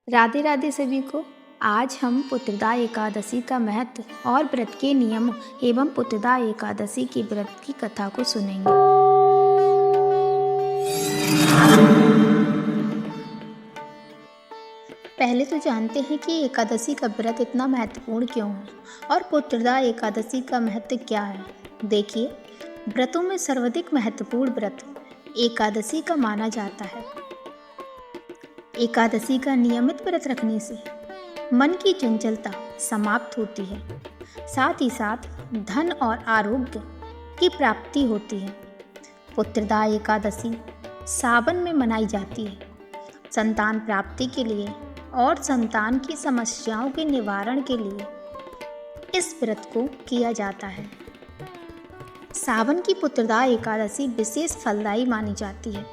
राधे राधे सभी को। आज हम पुत्रदा एकादशी का महत्व और व्रत के नियम एवं पुत्रदा एकादशी के व्रत की कथा को सुनेंगे। पहले तो जानते हैं कि एकादशी का व्रत इतना महत्वपूर्ण क्यों है और पुत्रदा एकादशी का महत्व क्या है। देखिए, व्रतों में सर्वाधिक महत्वपूर्ण व्रत एकादशी का माना जाता है। एकादशी का नियमित व्रत रखने से मन की चंचलता समाप्त होती है, साथ ही साथ धन और आरोग्य की प्राप्ति होती है। पुत्रदा एकादशी सावन में मनाई जाती है। संतान प्राप्ति के लिए और संतान की समस्याओं के निवारण के लिए इस व्रत को किया जाता है। सावन की पुत्रदा एकादशी विशेष फलदायी मानी जाती है।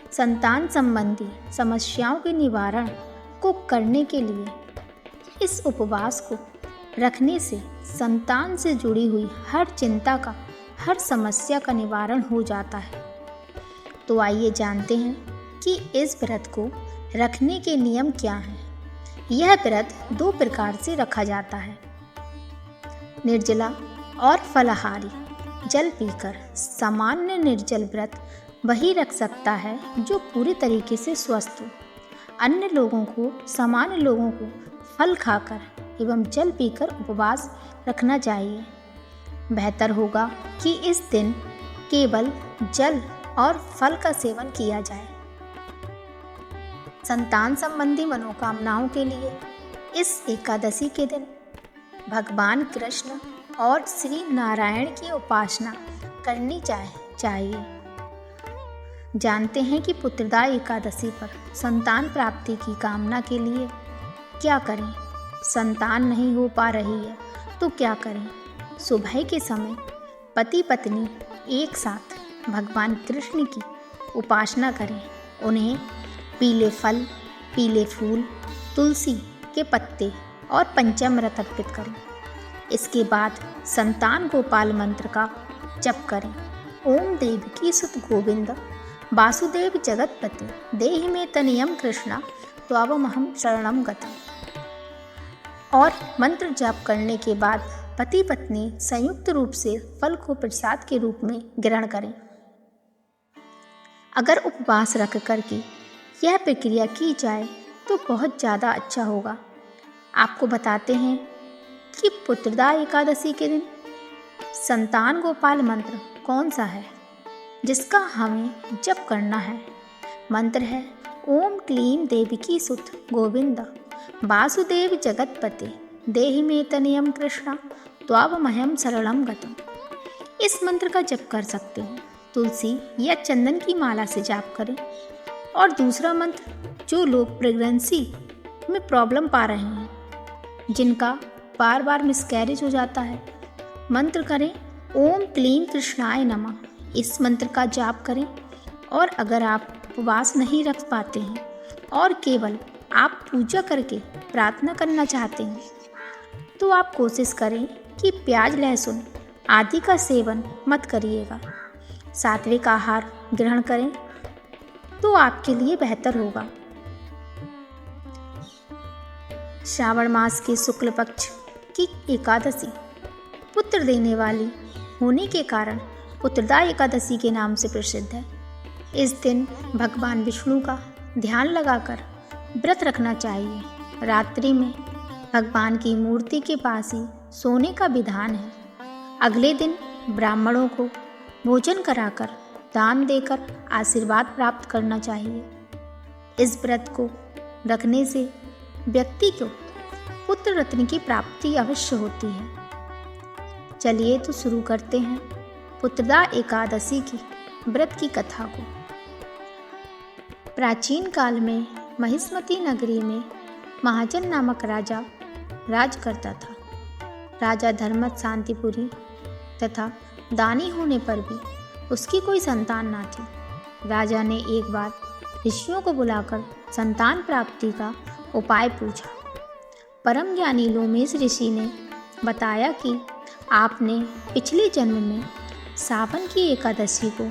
संतान संबंधी समस्याओं के निवारण को करने के लिए इस उपवास को रखने से संतान से जुड़ी हुई हर चिंता का, हर समस्या का निवारण हो जाता है। तो आइए जानते हैं कि इस व्रत को रखने के नियम क्या हैं। यह व्रत 2 प्रकार से रखा जाता है, निर्जला और फलाहारी। जल पीकर सामान्य निर्जल व्रत वही रख सकता है जो पूरी तरीके से स्वस्थ हो। अन्य लोगों को, सामान्य लोगों को फल खाकर एवं जल पीकर उपवास रखना चाहिए। बेहतर होगा कि इस दिन केवल जल और फल का सेवन किया जाए। संतान संबंधी मनोकामनाओं के लिए इस एकादशी के दिन भगवान कृष्ण और श्री नारायण की उपासना करनी चाहिए। जानते हैं कि पुत्रदा एकादशी पर संतान प्राप्ति की कामना के लिए क्या करें। संतान नहीं हो पा रही है तो क्या करें। सुबह के समय पति पत्नी एक साथ भगवान कृष्ण की उपासना करें। उन्हें पीले फल, पीले फूल, तुलसी के पत्ते और पंचामृत अर्पित करें। इसके बाद संतान गोपाल मंत्र का जप करें। ओम देवकी सुत गोविंद वासुदेव जगतपति देहि मे तनयम कृष्णा त्वावमहं शरणं गतम्। और मंत्र जाप करने के बाद पति पत्नी संयुक्त रूप से फल को प्रसाद के रूप में ग्रहण करें। अगर उपवास रख करके यह प्रक्रिया की जाए तो बहुत ज़्यादा अच्छा होगा। आपको बताते हैं कि पुत्रदा एकादशी के दिन संतान गोपाल मंत्र कौन सा है जिसका हमें जप करना है। मंत्र है ओम क्लीं देवकी सुत गोविंद वासुदेव जगतपते देहि मे तनयम कृष्णा त्वावमहं शरणं गतम्। इस मंत्र का जप कर सकते हैं। तुलसी या चंदन की माला से जाप करें। और दूसरा मंत्र, जो लोग प्रेगनेंसी में प्रॉब्लम पा रहे हैं, जिनका बार बार मिसकैरेज हो जाता है, मंत्र करें ओम क्लीं कृष्णाय नमः। इस मंत्र का जाप करें। और अगर आप उपवास नहीं रख पाते हैं और केवल आप पूजा करके प्रार्थना करना चाहते हैं तो आप कोशिश करें कि प्याज लहसुन आदि का सेवन मत करिएगा। सात्विक आहार ग्रहण करें तो आपके लिए बेहतर होगा। श्रावण मास के शुक्ल पक्ष की एकादशी पुत्र देने वाली होने के कारण पुत्रदा एकादशी के नाम से प्रसिद्ध है। इस दिन भगवान विष्णु का ध्यान लगाकर व्रत रखना चाहिए। रात्रि में भगवान की मूर्ति के पास ही सोने का विधान है। अगले दिन ब्राह्मणों को भोजन कराकर दान देकर आशीर्वाद प्राप्त करना चाहिए। इस व्रत को रखने से व्यक्ति को पुत्र रत्न की प्राप्ति अवश्य होती है। चलिए तो शुरू करते हैं पुत्रदा एकादशी की व्रत की कथा को। प्राचीन काल में महिष्मती नगरी में महाजन नामक राजा राज करता था। राजा धर्मत शांतिपुरी तथा दानी होने पर भी उसकी कोई संतान ना थी। राजा ने एक बार ऋषियों को बुलाकर संतान प्राप्ति का उपाय पूछा। परम ज्ञानी लोमेश ऋषि ने बताया कि आपने पिछले जन्म में सावन की एकादशी को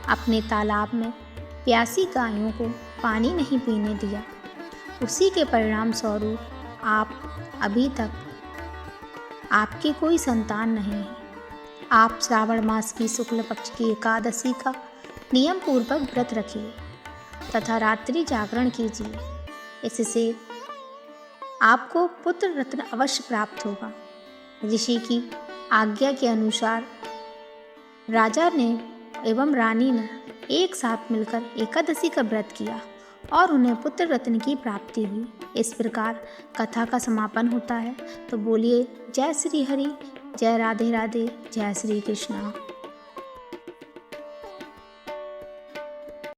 अपने तालाब में प्यासी गायों को पानी नहीं पीने दिया। उसी के परिणाम स्वरूप आप अभी तक आपकी कोई संतान नहीं है। आप श्रावण मास की शुक्ल पक्ष की एकादशी का नियम पूर्वक व्रत रखिए तथा रात्रि जागरण कीजिए। इससे आपको पुत्र रत्न अवश्य प्राप्त होगा। ऋषि की आज्ञा के अनुसार राजा ने एवं रानी ने एक साथ मिलकर एकादशी का व्रत किया और उन्हें पुत्र रत्न की प्राप्ति हुई। इस प्रकार कथा का समापन होता है। तो बोलिए जय श्री हरि, जय राधे राधे, जय श्री कृष्णा।